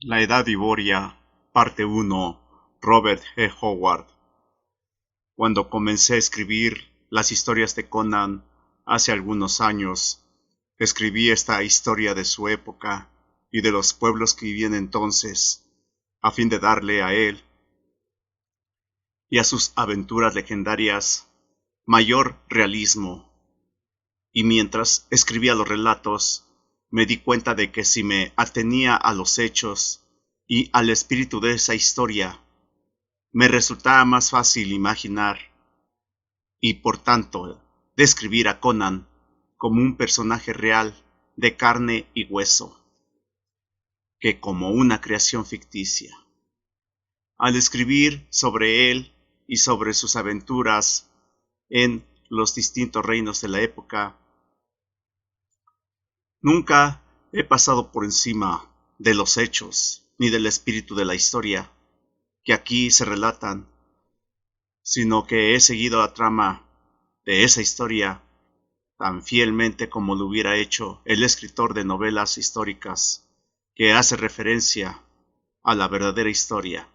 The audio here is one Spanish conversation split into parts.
La Edad Iboria, parte 1, Robert G. Howard. Cuando comencé a escribir las historias de Conan hace algunos años, escribí esta historia de su época y de los pueblos que vivían entonces, a fin de darle a él y a sus aventuras legendarias mayor realismo. Y mientras escribía los relatos, me di cuenta de que si me atenía a los hechos y al espíritu de esa historia, me resultaba más fácil imaginar y, por tanto, describir a Conan como un personaje real de carne y hueso, que como una creación ficticia. Al escribir sobre él y sobre sus aventuras en los distintos reinos de la época, nunca he pasado por encima de los hechos ni del espíritu de la historia que aquí se relatan, sino que he seguido la trama de esa historia tan fielmente como lo hubiera hecho el escritor de novelas históricas que hace referencia a la verdadera historia.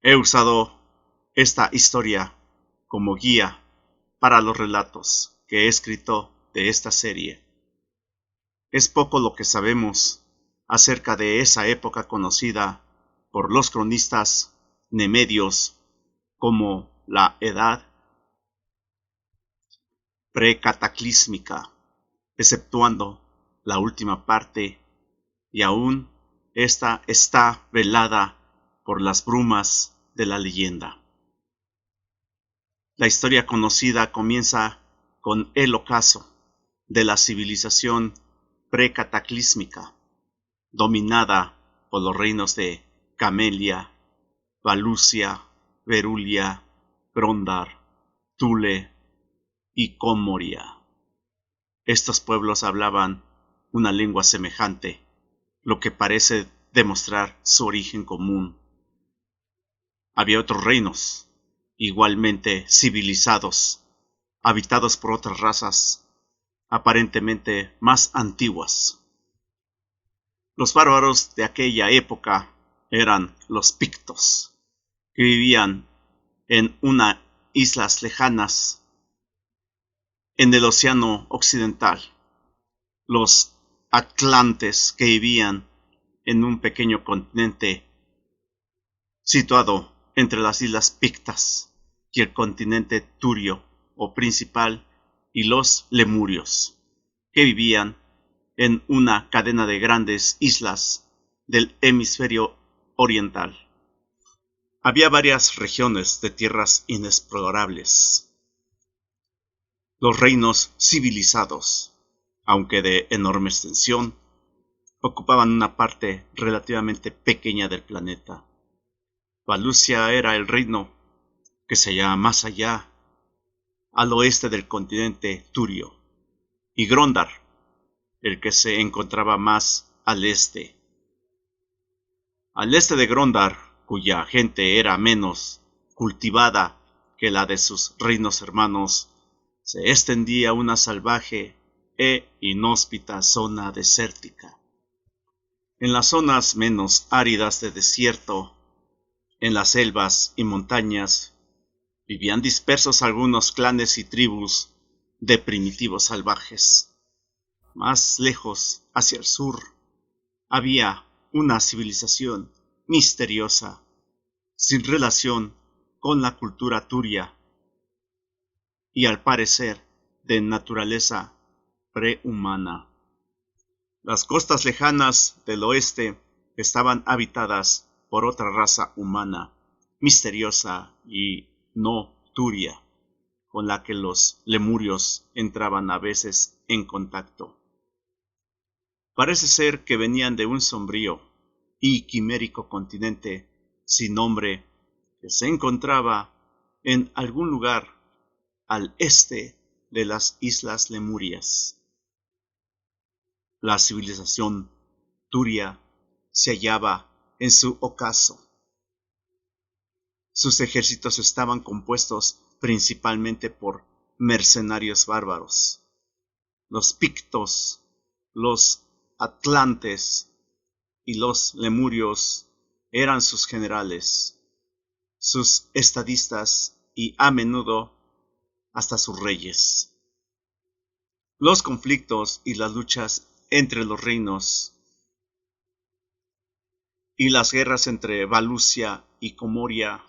He usado esta historia como guía para los relatos que he escrito de esta serie. Es poco lo que sabemos acerca de esa época conocida por los cronistas nemedios como la Edad Precataclísmica, exceptuando la última parte, y aún esta está velada por las brumas de la leyenda. La historia conocida comienza con el ocaso de la civilización precataclísmica, dominada por los reinos de Camelia, Valusia, Verulia, Grondar, Thule y Comoria. Estos pueblos hablaban una lengua semejante, lo que parece demostrar su origen común. Había otros reinos, igualmente civilizados, habitados por otras razas, aparentemente más antiguas. Los bárbaros de aquella época eran los pictos, que vivían en unas islas lejanas en el Océano Occidental. Los atlantes, que vivían en un pequeño continente situado entre las islas Pictas y el continente Turio o principal, y los lemurios, que vivían en una cadena de grandes islas del hemisferio oriental. Había varias regiones de tierras inexplorables. Los reinos civilizados, aunque de enorme extensión, ocupaban una parte relativamente pequeña del planeta. Valusia era el reino que se hallaba más allá, al oeste del continente Turio, y Grondar, el que se encontraba más al este. Al este de Grondar, cuya gente era menos cultivada que la de sus reinos hermanos, se extendía una salvaje e inhóspita zona desértica. En las zonas menos áridas de desierto, en las selvas y montañas, vivían dispersos algunos clanes y tribus de primitivos salvajes. Más lejos, hacia el sur, había una civilización misteriosa, sin relación con la cultura turia, y al parecer de naturaleza prehumana. Las costas lejanas del oeste estaban habitadas por otra raza humana, misteriosa y no turia, con la que los lemurios entraban a veces en contacto. Parece ser que venían de un sombrío y quimérico continente sin nombre que se encontraba en algún lugar al este de las islas Lemurias. La civilización turia se hallaba en su ocaso. Sus ejércitos estaban compuestos principalmente por mercenarios bárbaros. Los pictos, los atlantes y los lemurios eran sus generales, sus estadistas y a menudo hasta sus reyes. Los conflictos y las luchas entre los reinos y las guerras entre Valusia y Comoria,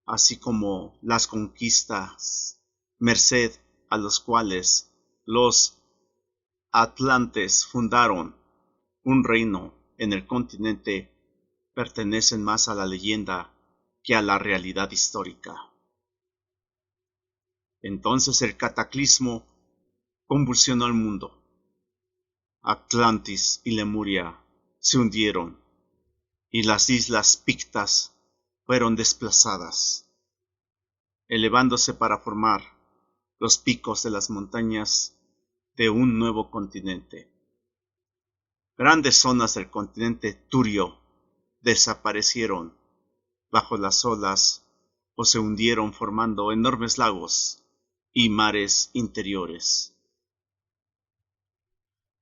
así como las conquistas, merced a los cuales los atlantes fundaron un reino en el continente, pertenecen más a la leyenda que a la realidad histórica. Entonces el cataclismo convulsionó el mundo. Atlantis y Lemuria se hundieron y las islas Pictas fueron desplazadas, elevándose para formar los picos de las montañas de un nuevo continente. Grandes zonas del continente turio desaparecieron bajo las olas o se hundieron formando enormes lagos y mares interiores.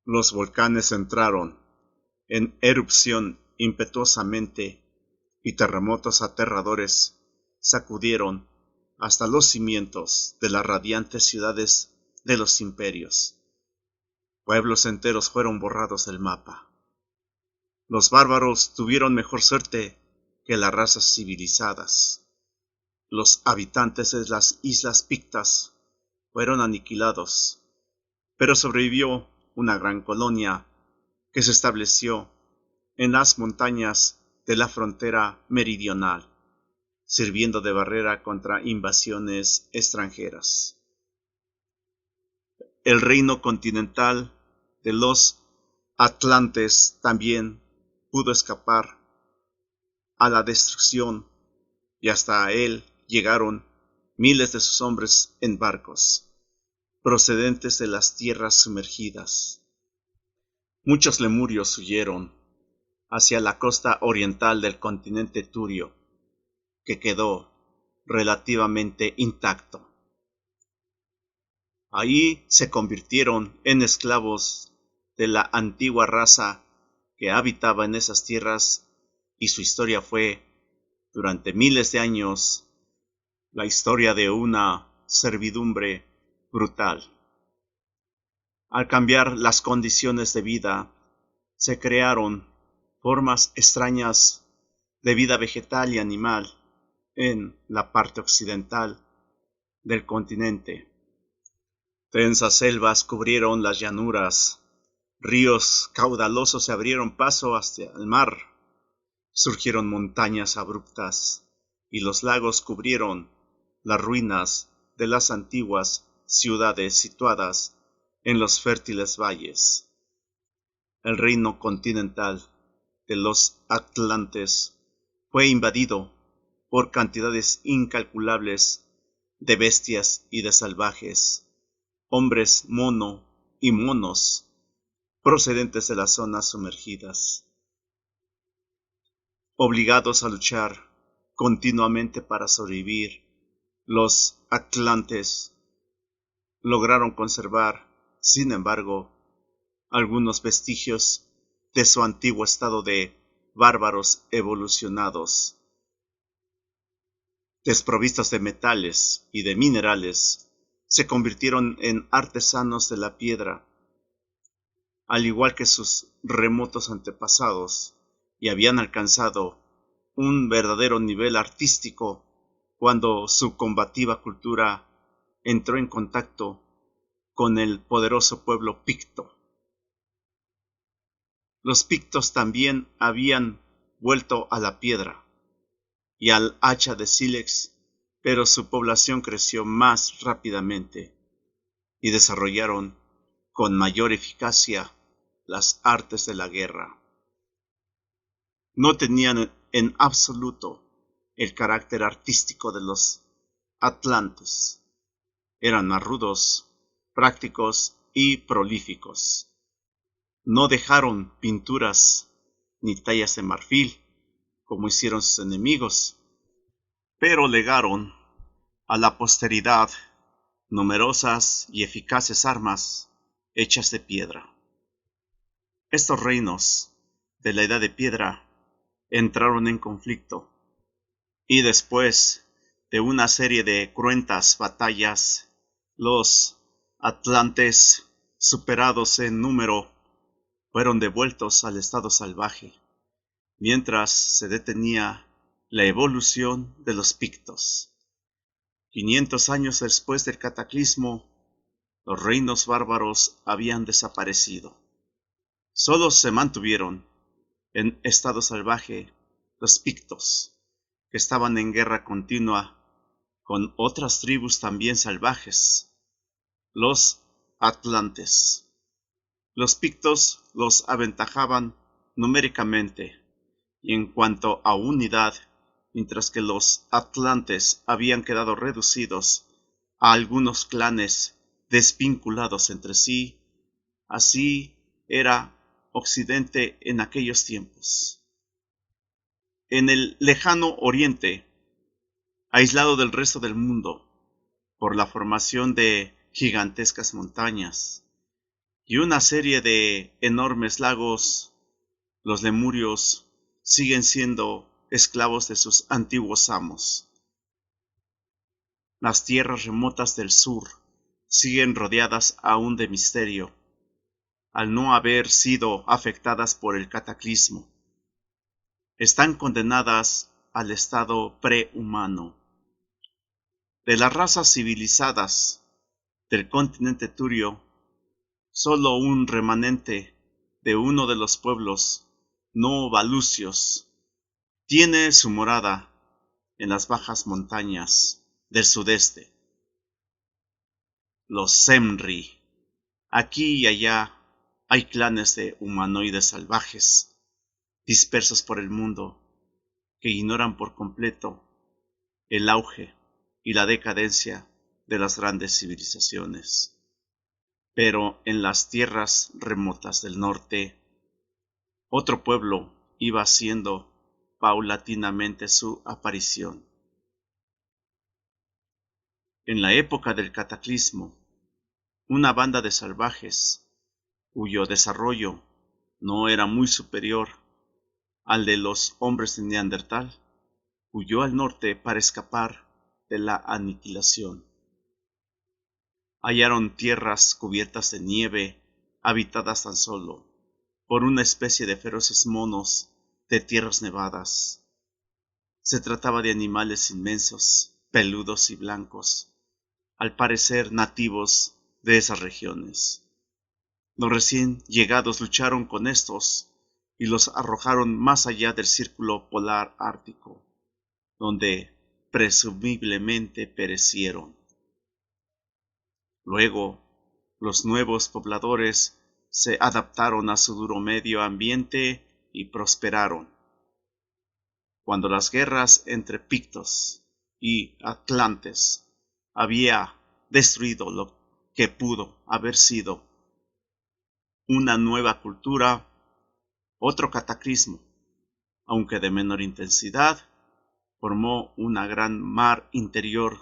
Los volcanes entraron en erupción impetuosamente y terremotos aterradores sacudieron hasta los cimientos de las radiantes ciudades de los imperios. Pueblos enteros fueron borrados del mapa. Los bárbaros tuvieron mejor suerte que las razas civilizadas. Los habitantes de las islas Pictas fueron aniquilados, pero sobrevivió una gran colonia que se estableció en las montañas de la frontera meridional, sirviendo de barrera contra invasiones extranjeras. El reino continental de los atlantes también pudo escapar a la destrucción y hasta él llegaron miles de sus hombres en barcos, procedentes de las tierras sumergidas. Muchos lemurios huyeron hacia la costa oriental del continente turio, que quedó relativamente intacto. Ahí se convirtieron en esclavos de la antigua raza que habitaba en esas tierras y su historia fue, durante miles de años, la historia de una servidumbre brutal. Al cambiar las condiciones de vida, se crearon formas extrañas de vida vegetal y animal en la parte occidental del continente. Densas selvas cubrieron las llanuras, ríos caudalosos se abrieron paso hacia el mar, surgieron montañas abruptas y los lagos cubrieron las ruinas de las antiguas ciudades situadas en los fértiles valles. El reino continental de los atlantes fue invadido por cantidades incalculables de bestias y de salvajes, hombres mono y monos, procedentes de las zonas sumergidas. Obligados a luchar continuamente para sobrevivir, los atlantes lograron conservar, sin embargo, algunos vestigios de su antiguo estado de bárbaros evolucionados. Desprovistos de metales y de minerales, se convirtieron en artesanos de la piedra, al igual que sus remotos antepasados, y habían alcanzado un verdadero nivel artístico cuando su combativa cultura entró en contacto con el poderoso pueblo picto. Los pictos también habían vuelto a la piedra y al hacha de sílex, pero su población creció más rápidamente y desarrollaron con mayor eficacia las artes de la guerra. No tenían en absoluto el carácter artístico de los atlantes. Eran más rudos, prácticos y prolíficos. No dejaron pinturas ni tallas de marfil, como hicieron sus enemigos, pero legaron a la posteridad numerosas y eficaces armas hechas de piedra. Estos reinos de la Edad de Piedra entraron en conflicto y después de una serie de cruentas batallas, los atlantes, superados en número, fueron devueltos al estado salvaje, mientras se detenía la evolución de los pictos. 500 años después del cataclismo, los reinos bárbaros habían desaparecido. Solo se mantuvieron en estado salvaje los pictos, que estaban en guerra continua con otras tribus también salvajes, los atlantes. Los pictos los aventajaban numéricamente y en cuanto a unidad, mientras que los atlantes habían quedado reducidos a algunos clanes desvinculados entre sí. Así era Occidente en aquellos tiempos. En el lejano Oriente, aislado del resto del mundo por la formación de gigantescas montañas y una serie de enormes lagos, los lemurios siguen siendo esclavos de sus antiguos amos. Las tierras remotas del sur siguen rodeadas aún de misterio, al no haber sido afectadas por el cataclismo. Están condenadas al estado prehumano. De las razas civilizadas del continente turio, solo un remanente de uno de los pueblos no valucios tiene su morada en las bajas montañas del sudeste. Los Semri. Aquí y allá hay clanes de humanoides salvajes, dispersos por el mundo, que ignoran por completo el auge y la decadencia de las grandes civilizaciones. Pero en las tierras remotas del norte, otro pueblo iba haciendo paulatinamente su aparición. En la época del cataclismo, una banda de salvajes, cuyo desarrollo no era muy superior al de los hombres de Neandertal, huyó al norte para escapar de la aniquilación. Hallaron tierras cubiertas de nieve, habitadas tan solo por una especie de feroces monos de tierras nevadas. Se trataba de animales inmensos, peludos y blancos, al parecer nativos de esas regiones. Los recién llegados lucharon con estos y los arrojaron más allá del círculo polar ártico, donde presumiblemente perecieron. Luego, los nuevos pobladores se adaptaron a su duro medio ambiente y prosperaron. Cuando las guerras entre pictos y atlantes había destruido lo que pudo haber sido una nueva cultura, otro cataclismo, aunque de menor intensidad, formó una gran mar interior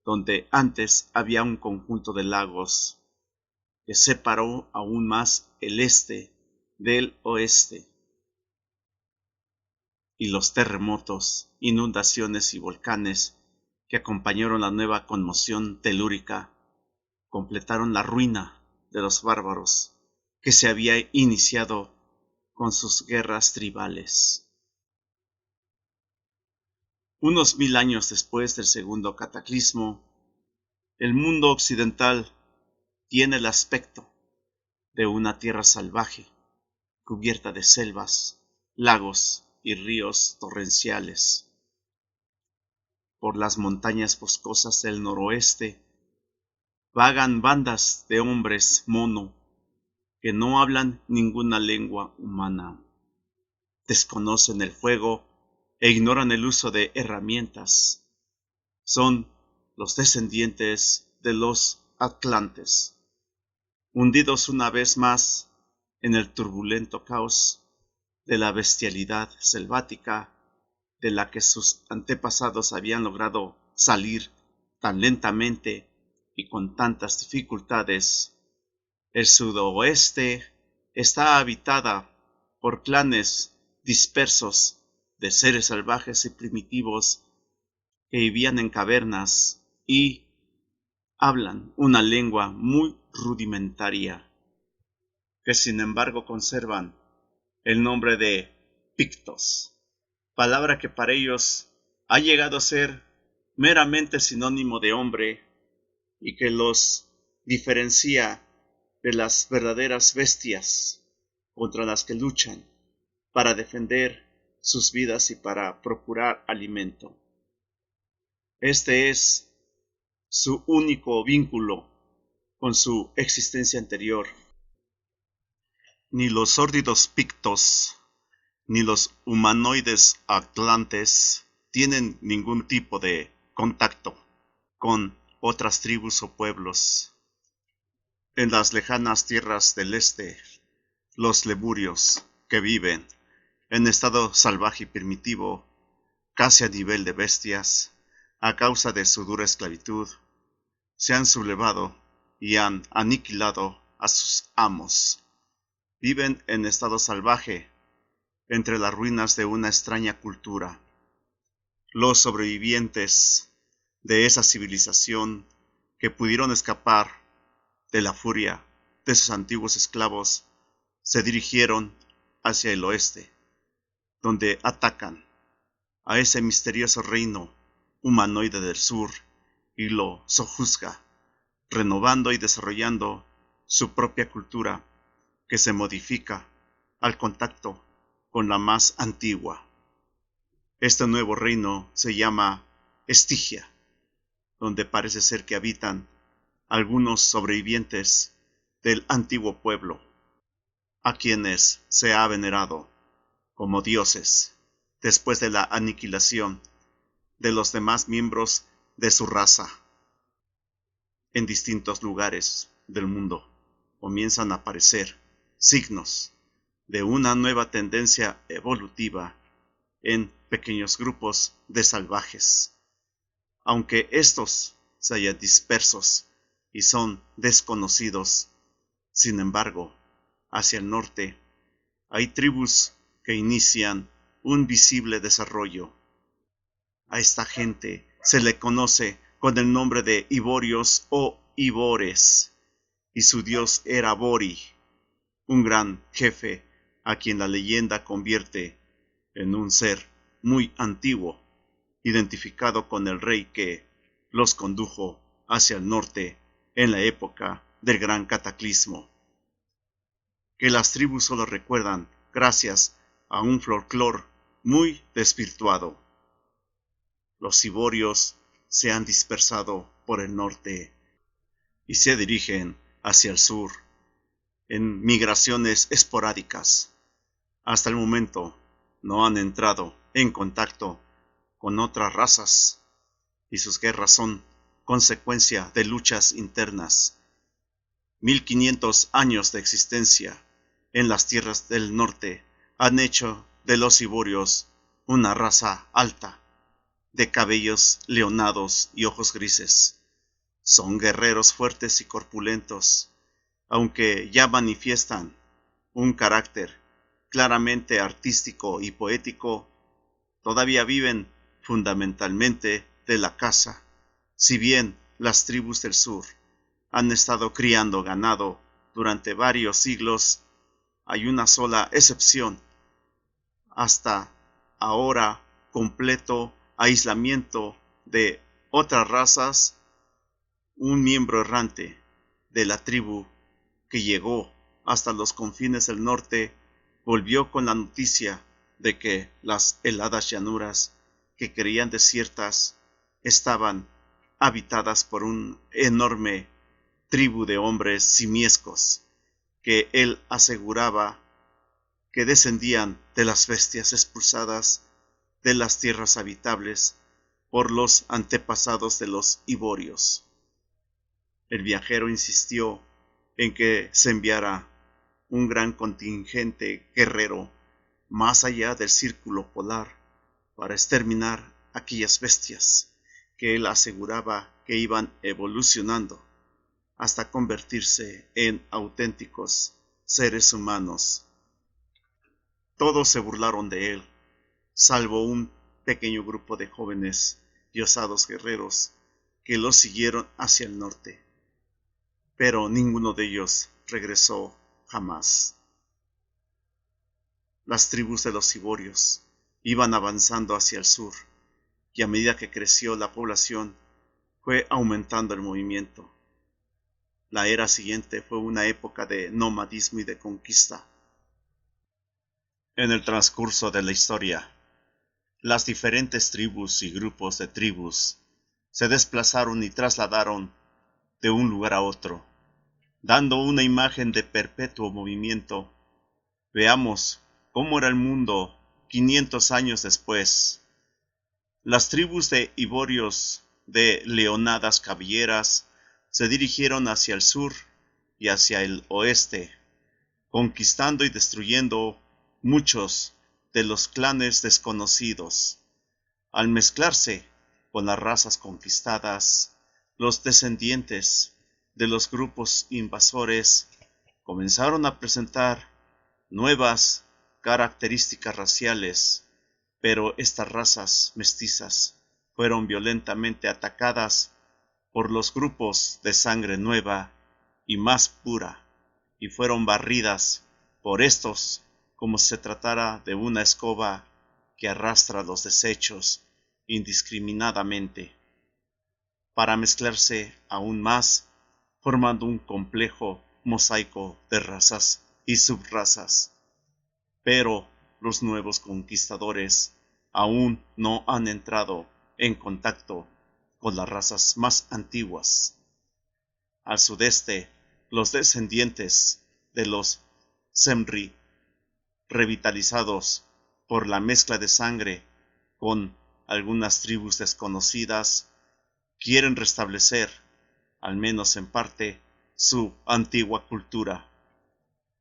donde antes había un conjunto de lagos que separó aún más el este del oeste. Y los terremotos, inundaciones y volcanes que acompañaron la nueva conmoción telúrica completaron la ruina de los bárbaros que se había iniciado con sus guerras tribales. Unos 1000 años después del segundo cataclismo, el mundo occidental tiene el aspecto de una tierra salvaje, cubierta de selvas, lagos y ríos torrenciales. Por las montañas boscosas del noroeste vagan bandas de hombres mono que no hablan ninguna lengua humana, desconocen el fuego e ignoran el uso de herramientas. Son los descendientes de los atlantes, hundidos una vez más en el turbulento caos de la bestialidad selvática de la que sus antepasados habían logrado salir tan lentamente y con tantas dificultades. El sudoeste está habitada por clanes dispersos de seres salvajes y primitivos que vivían en cavernas y hablan una lengua muy rudimentaria, que sin embargo conservan el nombre de Pictos, palabra que para ellos ha llegado a ser meramente sinónimo de hombre y que los diferencia de las verdaderas bestias contra las que luchan para defender sus vidas y para procurar alimento. Este es su único vínculo con su existencia anterior. Ni los sórdidos pictos ni los humanoides atlantes tienen ningún tipo de contacto con otras tribus o pueblos. En las lejanas tierras del este, los lemurios, que viven en estado salvaje y primitivo, casi a nivel de bestias, a causa de su dura esclavitud, se han sublevado y han aniquilado a sus amos. Viven en estado salvaje, entre las ruinas de una extraña cultura. Los sobrevivientes de esa civilización que pudieron escapar de la furia de sus antiguos esclavos se dirigieron hacia el oeste, donde atacan a ese misterioso reino humanoide del sur y lo sojuzga, renovando y desarrollando su propia cultura que se modifica al contacto con la más antigua. Este nuevo reino se llama Estigia, donde parece ser que habitan algunos sobrevivientes del antiguo pueblo, a quienes se ha venerado como dioses después de la aniquilación de los demás miembros de su raza. En distintos lugares del mundo comienzan a aparecer signos de una nueva tendencia evolutiva en pequeños grupos de salvajes. Aunque estos se hallan dispersos y son desconocidos, sin embargo, hacia el norte hay tribus que inician un visible desarrollo. A esta gente se le conoce con el nombre de Iborios o Ibores, y su dios era Bori, un gran jefe a quien la leyenda convierte en un ser muy antiguo, identificado con el rey que los condujo hacia el norte en la época del gran cataclismo, que las tribus solo recuerdan gracias a un folclore muy desvirtuado. Los iborios se han dispersado por el norte y se dirigen hacia el sur en migraciones esporádicas. Hasta el momento no han entrado en contacto con otras razas y sus guerras son consecuencia de luchas internas. 1500 años de existencia en las tierras del norte han hecho de los iborios una raza alta, de cabellos leonados y ojos grises. Son guerreros fuertes y corpulentos, aunque ya manifiestan un carácter claramente artístico y poético, todavía viven fundamentalmente de la caza, si bien las tribus del sur han estado criando ganado durante varios siglos. Hay una sola excepción, hasta ahora completo aislamiento de otras razas, un miembro errante de la tribu que llegó hasta los confines del norte volvió con la noticia de que las heladas llanuras que creían desiertas estaban habitadas por un enorme tribu de hombres simiescos que él aseguraba que descendían de las bestias expulsadas de las tierras habitables por los antepasados de los iborios. El viajero insistió en que se enviara un gran contingente guerrero más allá del círculo polar para exterminar aquellas bestias que él aseguraba que iban evolucionando hasta convertirse en auténticos seres humanos. Todos se burlaron de él, salvo un pequeño grupo de jóvenes y osados guerreros que lo siguieron hacia el norte. Pero ninguno de ellos regresó jamás. Las tribus de los iborios iban avanzando hacia el sur, y a medida que creció la población, fue aumentando el movimiento. La era siguiente fue una época de nomadismo y de conquista. En el transcurso de la historia, las diferentes tribus y grupos de tribus se desplazaron y trasladaron de un lugar a otro, dando una imagen de perpetuo movimiento. Veamos cómo era el mundo 500 años después. Las tribus de iborios de leonadas caballeras se dirigieron hacia el sur y hacia el oeste, conquistando y destruyendo muchos de los clanes desconocidos. Al mezclarse con las razas conquistadas, los descendientes de los grupos invasores comenzaron a presentar nuevas características raciales, pero estas razas mestizas fueron violentamente atacadas por los grupos de sangre nueva y más pura, y fueron barridas por estos como si se tratara de una escoba que arrastra los desechos indiscriminadamente, para mezclarse aún más, formando un complejo mosaico de razas y subrazas. Pero los nuevos conquistadores aún no han entrado en contacto con las razas más antiguas. Al sudeste, los descendientes de los Semri, revitalizados por la mezcla de sangre con algunas tribus desconocidas, quieren restablecer, al menos en parte, su antigua cultura.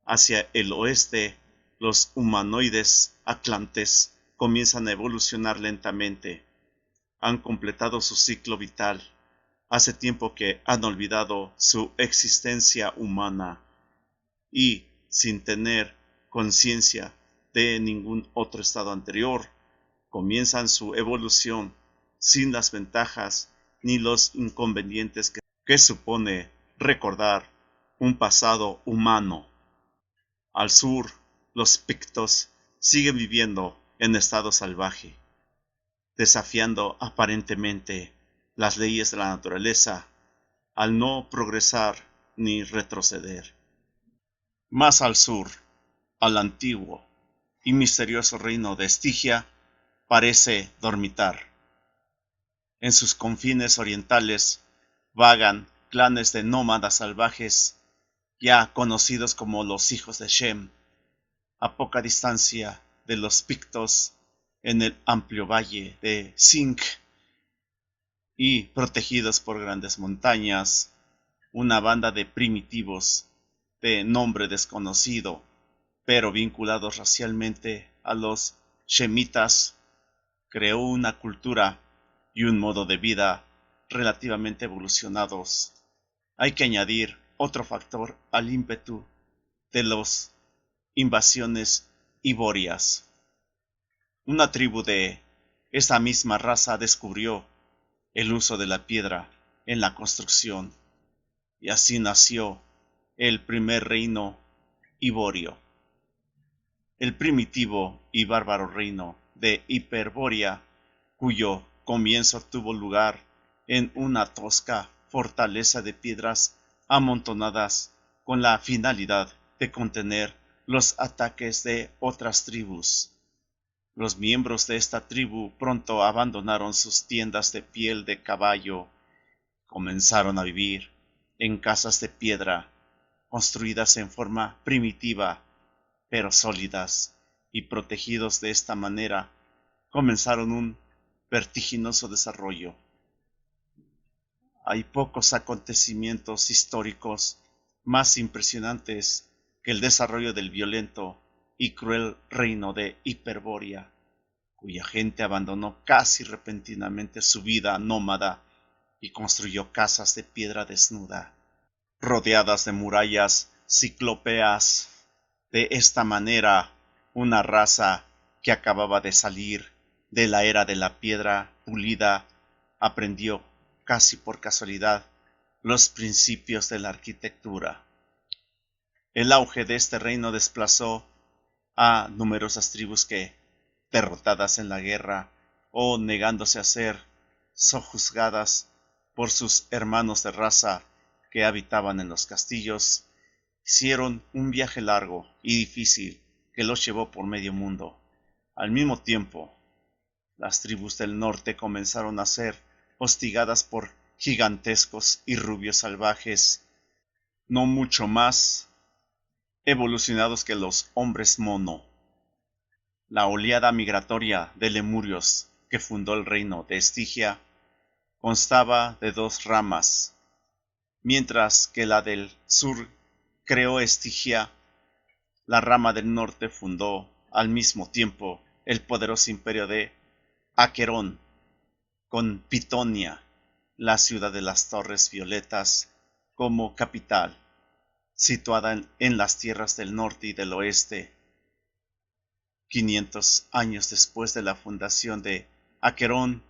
Hacia el oeste, los humanoides atlantes comienzan a evolucionar lentamente. Han completado su ciclo vital. Hace tiempo que han olvidado su existencia humana y, sin tener conciencia de ningún otro estado anterior, comienzan su evolución sin las ventajas ni los inconvenientes que supone recordar un pasado humano. Al sur, los pictos siguen viviendo en estado salvaje, desafiando aparentemente las leyes de la naturaleza al no progresar ni retroceder. Más al sur, al antiguo y misterioso reino de Estigia parece dormitar. En sus confines orientales vagan clanes de nómadas salvajes, ya conocidos como los hijos de Shem, a poca distancia de los pictos en el amplio valle de Zinc, y protegidos por grandes montañas, una banda de primitivos de nombre desconocido, pero vinculados racialmente a los shemitas, creó una cultura y un modo de vida relativamente evolucionados. Hay que añadir otro factor al ímpetu de las invasiones iborias. Una tribu de esa misma raza descubrió el uso de la piedra en la construcción, y así nació el primer reino iborio. El primitivo y bárbaro reino de Hiperbórea, cuyo comienzo tuvo lugar en una tosca fortaleza de piedras amontonadas con la finalidad de contener los ataques de otras tribus. Los miembros de esta tribu pronto abandonaron sus tiendas de piel de caballo, comenzaron a vivir en casas de piedra, construidas en forma primitiva, pero sólidas, y protegidos de esta manera, comenzaron un vertiginoso desarrollo. Hay pocos acontecimientos históricos más impresionantes que el desarrollo del violento y cruel reino de Hiperbórea, cuya gente abandonó casi repentinamente su vida nómada y construyó casas de piedra desnuda, rodeadas de murallas ciclópeas De esta manera, una raza que acababa de salir de la era de la piedra pulida aprendió, casi por casualidad, los principios de la arquitectura. El auge de este reino desplazó a numerosas tribus que, derrotadas en la guerra o negándose a ser sojuzgadas por sus hermanos de raza que habitaban en los castillos, hicieron un viaje largo y difícil que los llevó por medio mundo. Al mismo tiempo, las tribus del norte comenzaron a ser hostigadas por gigantescos y rubios salvajes, no mucho más evolucionados que los hombres mono. La oleada migratoria de lemurios que fundó el reino de Estigia constaba de dos ramas, mientras que la del sur creó Estigia. La rama del norte fundó al mismo tiempo el poderoso imperio de Aquerón, con Pitonia, la ciudad de las Torres Violetas, como capital, situada en las tierras del norte y del oeste. 500 años después de la fundación de Aquerón,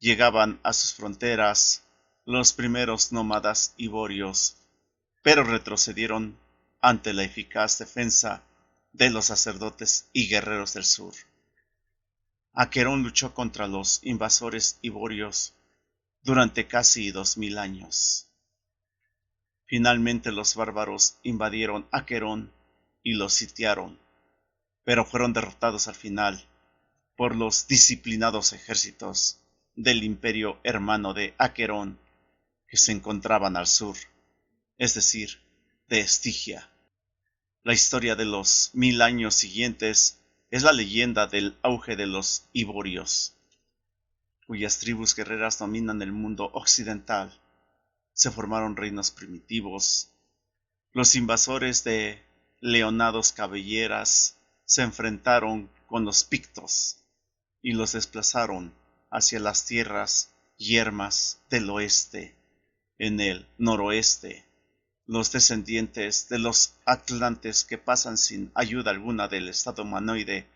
llegaban a sus fronteras los primeros nómadas iborios, pero retrocedieron ante la eficaz defensa de los sacerdotes y guerreros del sur. Aquerón luchó contra los invasores iborios durante casi 2000 años. Finalmente los bárbaros invadieron Aquerón y lo sitiaron, pero fueron derrotados al final por los disciplinados ejércitos del imperio hermano de Aquerón que se encontraban al sur, es decir, de Estigia. La historia de los 1000 años siguientes es la leyenda del auge de los iborios, cuyas tribus guerreras dominan el mundo occidental. Se formaron reinos primitivos. Los invasores de leonados cabelleras se enfrentaron con los pictos y los desplazaron hacia las tierras yermas del oeste. En el noroeste, los descendientes de los atlantes que pasan sin ayuda alguna del estado humanoide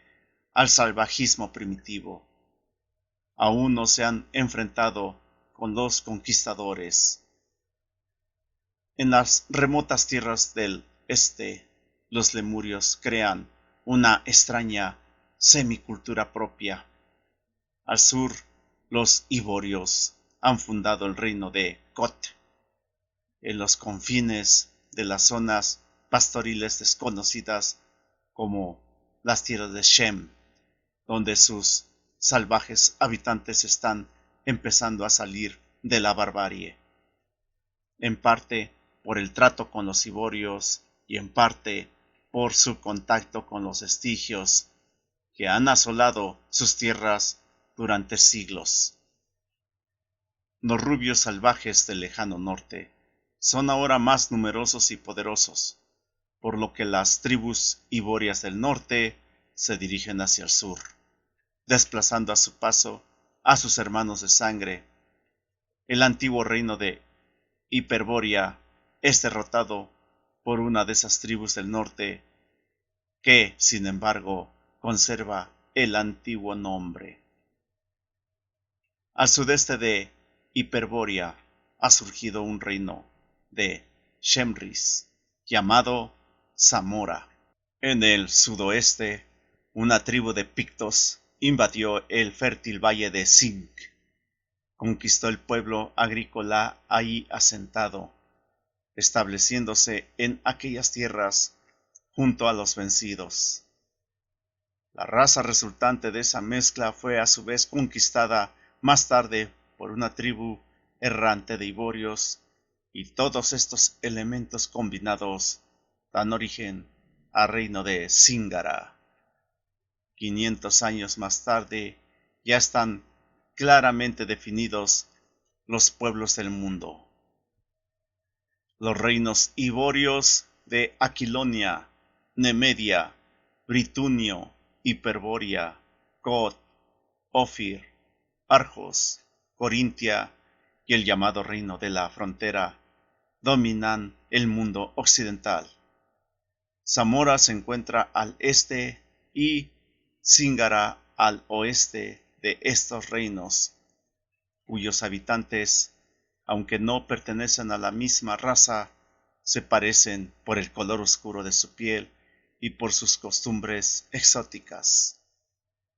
al salvajismo primitivo, aún no se han enfrentado con los conquistadores. En las remotas tierras del este, los lemurios crean una extraña semicultura propia. Al sur, los iborios han fundado el reino de Kot, en los confines de las zonas pastoriles desconocidas como las tierras de Shem, donde sus salvajes habitantes están empezando a salir de la barbarie, en parte por el trato con los iborios y en parte por su contacto con los estigios que han asolado sus tierras durante siglos. Los rubios salvajes del lejano norte son ahora más numerosos y poderosos, por lo que las tribus iborias del norte se dirigen hacia el sur, desplazando a su paso a sus hermanos de sangre. El antiguo reino de Hiperbórea es derrotado por una de esas tribus del norte que, sin embargo, conserva el antiguo nombre. Al sudeste de Hiperbórea ha surgido un reino de Shemris llamado Zamora. En el sudoeste, una tribu de pictos invadió el fértil valle de Zinc. Conquistó el pueblo agrícola ahí asentado, estableciéndose en aquellas tierras junto a los vencidos. La raza resultante de esa mezcla fue a su vez conquistada más tarde por una tribu errante de iborios, y todos estos elementos combinados dan origen al reino de Zingara. 500 años más tarde ya están claramente definidos los pueblos del mundo. Los reinos iborios de Aquilonia, Nemedia, Britunio, Hiperbórea, Cod, Ofir, Argos, Corintia y el llamado reino de la frontera dominan el mundo occidental. Zamora se encuentra al este y Zingara al oeste de estos reinos, cuyos habitantes, aunque no pertenecen a la misma raza, se parecen por el color oscuro de su piel y por sus costumbres exóticas.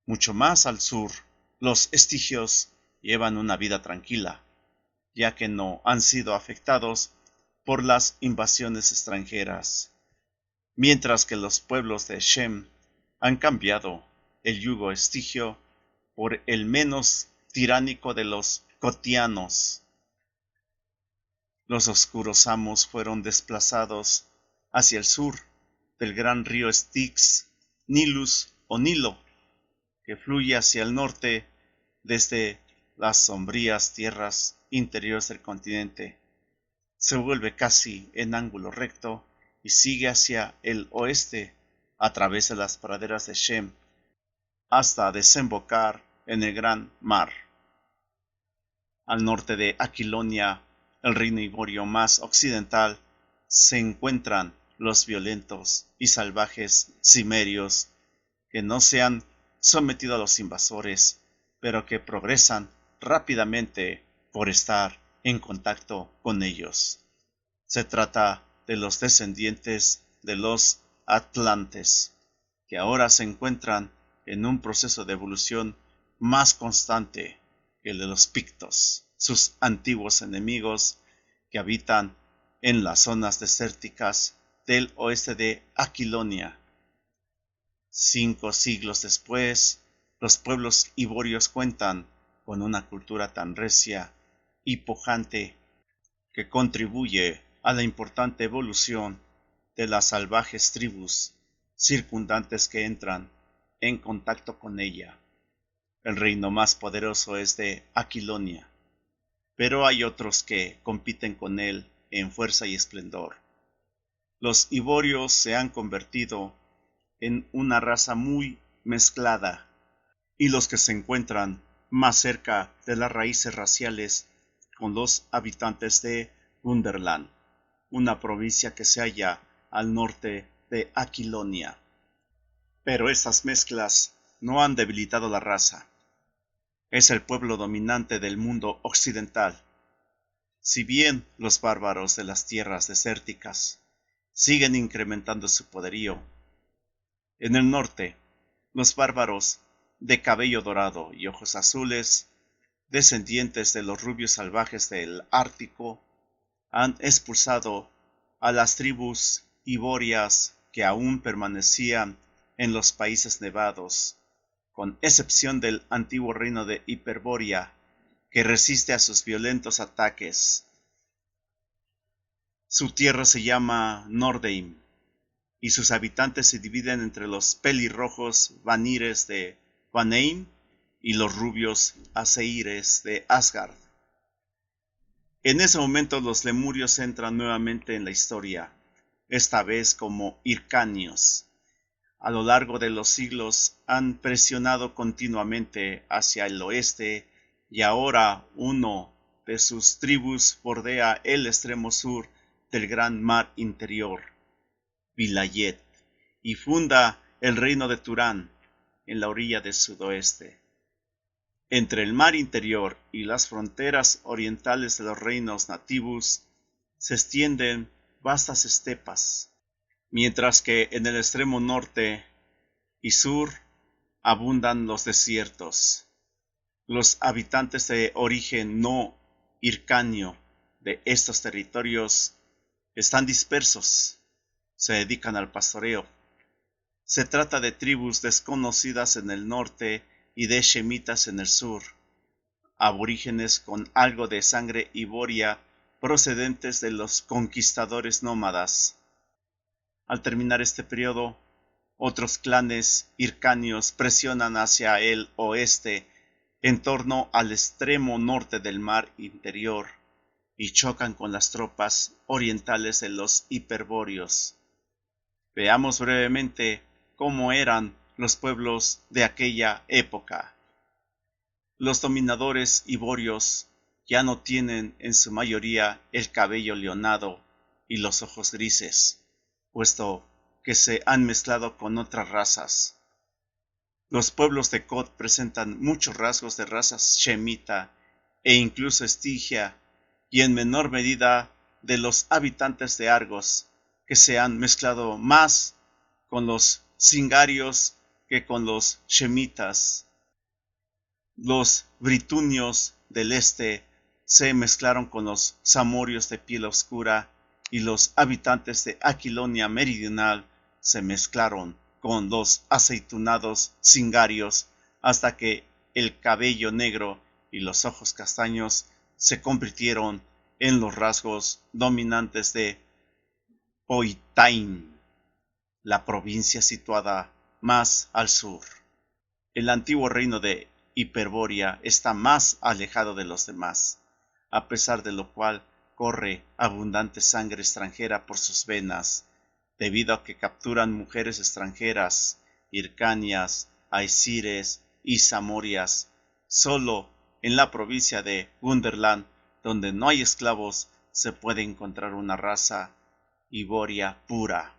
Mucho más al sur, los estigios llevan una vida tranquila, ya que no han sido afectados por las invasiones extranjeras, mientras que los pueblos de Shem han cambiado el yugo estigio por el menos tiránico de los cotianos. Los oscuros amos fueron desplazados hacia el sur del gran río Styx, Nilus o Nilo, que fluye hacia el norte desde las sombrías tierras interiores del continente. Se vuelve casi en ángulo recto y sigue hacia el oeste a través de las praderas de Shem hasta desembocar en el gran mar. Al norte de Aquilonia, el reino iborio más occidental, se encuentran los violentos y salvajes cimerios, que no se han sometido a los invasores, pero que progresan rápidamente por estar en contacto con ellos. Se trata de los descendientes de los atlantes, que ahora se encuentran en un proceso de evolución más constante que el de los pictos, sus antiguos enemigos que habitan en las zonas desérticas del oeste de Aquilonia. 5 siglos después, los pueblos iborios cuentan con una cultura tan recia y pujante que contribuye a la importante evolución de las salvajes tribus circundantes que entran en contacto con ella. El reino más poderoso es de Aquilonia, pero hay otros que compiten con él en fuerza y esplendor. Los iborios se han convertido en una raza muy mezclada, y los que se encuentran más cerca de las raíces raciales con los habitantes de Gunderland, una provincia que se halla al norte de Aquilonia. Pero estas mezclas no han debilitado la raza. Es el pueblo dominante del mundo occidental. Si bien los bárbaros de las tierras desérticas siguen incrementando su poderío, en el norte, los bárbaros de cabello dorado y ojos azules, descendientes de los rubios salvajes del Ártico, han expulsado a las tribus iborias que aún permanecían en los países nevados, con excepción del antiguo reino de Hiperbórea, que resiste a sus violentos ataques. Su tierra se llama Nordheim, y sus habitantes se dividen entre los pelirrojos vanires de Vanaheim y los rubios aseires de Asgard. En ese momento los lemurios entran nuevamente en la historia, esta vez como hircanios. A lo largo de los siglos han presionado continuamente hacia el oeste y ahora uno de sus tribus bordea el extremo sur del gran mar interior, Vilayet, y funda el reino de Turán en la orilla del sudoeste. Entre el mar interior y las fronteras orientales de los reinos nativos se extienden vastas estepas, mientras que en el extremo norte y sur abundan los desiertos. Los habitantes de origen no hircanio de estos territorios están dispersos, se dedican al pastoreo. Se trata de tribus desconocidas en el norte y de shemitas en el sur, aborígenes con algo de sangre iboria procedentes de los conquistadores nómadas. Al terminar este periodo, otros clanes hircanios presionan hacia el oeste en torno al extremo norte del mar interior y chocan con las tropas orientales de los hiperbóreos. Veamos brevemente cómo eran los pueblos de aquella época. Los dominadores iborios ya no tienen en su mayoría el cabello leonado y los ojos grises, puesto que se han mezclado con otras razas. Los pueblos de Cod presentan muchos rasgos de razas shemita e incluso estigia, y en menor medida de los habitantes de Argos, que se han mezclado más con los singarios que con los shemitas. Los britunios del este se mezclaron con los samorios de piel oscura, y los habitantes de Aquilonia meridional se mezclaron con los aceitunados singarios, hasta que el cabello negro y los ojos castaños se convirtieron en los rasgos dominantes de Oitain, la provincia situada más al sur. El antiguo reino de Hiperbórea está más alejado de los demás, a pesar de lo cual corre abundante sangre extranjera por sus venas, debido a que capturan mujeres extranjeras, hircanias, aesires y samorias. Solo en la provincia de Gunderland, donde no hay esclavos, se puede encontrar una raza iboria pura.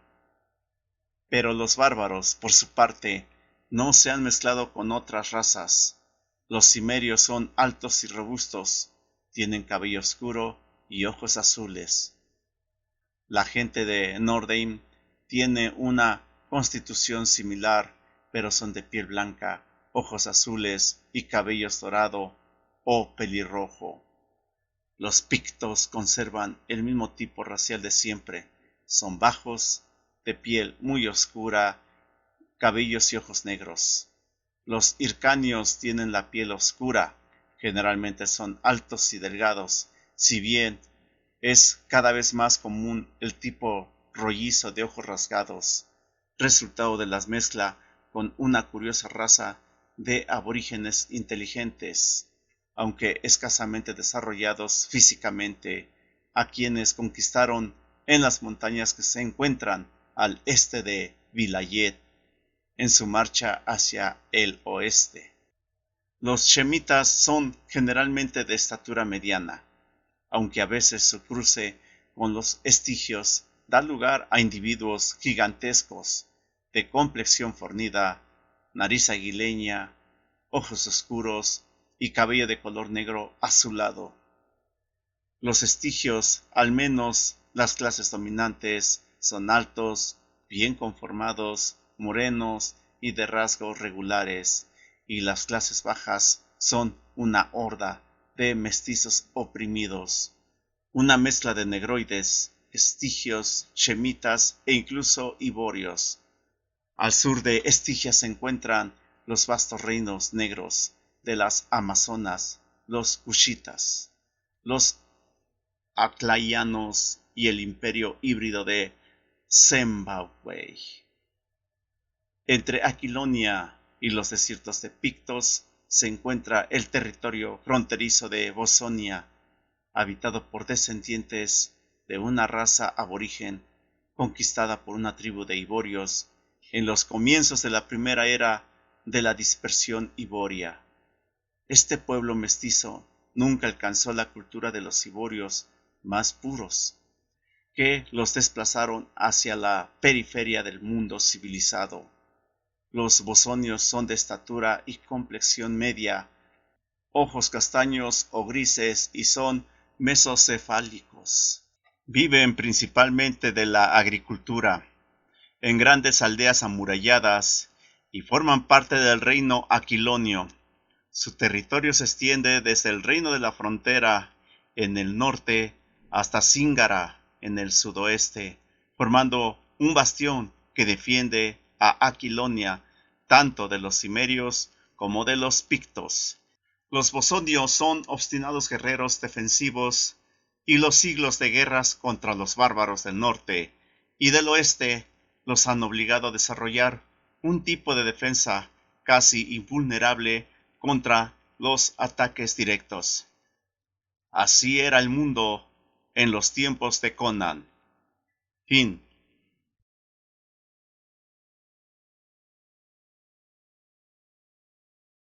Pero los bárbaros, por su parte, no se han mezclado con otras razas. Los cimerios son altos y robustos, tienen cabello oscuro y ojos azules. La gente de Nordheim tiene una constitución similar, pero son de piel blanca, ojos azules y cabellos dorado o pelirrojo. Los pictos conservan el mismo tipo racial de siempre, son bajos, de piel muy oscura, cabellos y ojos negros. Los hircanios tienen la piel oscura, generalmente son altos y delgados, si bien es cada vez más común el tipo rollizo de ojos rasgados, resultado de la mezcla con una curiosa raza de aborígenes inteligentes, aunque escasamente desarrollados físicamente, a quienes conquistaron en las montañas que se encuentran al este de Vilayet, en su marcha hacia el oeste. Los shemitas son generalmente de estatura mediana, aunque a veces su cruce con los estigios da lugar a individuos gigantescos, de complexión fornida, nariz aguileña, ojos oscuros y cabello de color negro azulado. Los estigios, al menos las clases dominantes, son altos, bien conformados, morenos y de rasgos regulares, y las clases bajas son una horda de mestizos oprimidos, una mezcla de negroides, estigios, shemitas e incluso iborios. Al sur de Estigia se encuentran los vastos reinos negros de las Amazonas, los Cushitas, los Aclaianos y el imperio híbrido de Zimbabue. Entre Aquilonia y los desiertos de Pictos se encuentra el territorio fronterizo de Bosonia, habitado por descendientes de una raza aborigen conquistada por una tribu de iborios en los comienzos de la primera era de la dispersión iboria. Este pueblo mestizo nunca alcanzó la cultura de los iborios más puros, que los desplazaron hacia la periferia del mundo civilizado. Los bosonios son de estatura y complexión media, ojos castaños o grises y son mesocefálicos. Viven principalmente de la agricultura, en grandes aldeas amuralladas, y forman parte del reino aquilonio. Su territorio se extiende desde el reino de la frontera en el norte hasta Zingara en el sudoeste, formando un bastión que defiende a Aquilonia tanto de los cimerios como de los pictos. Los bosonios son obstinados guerreros defensivos, y los siglos de guerras contra los bárbaros del norte y del oeste los han obligado a desarrollar un tipo de defensa casi invulnerable contra los ataques directos. Así era el mundo en los tiempos de Conan. Fin.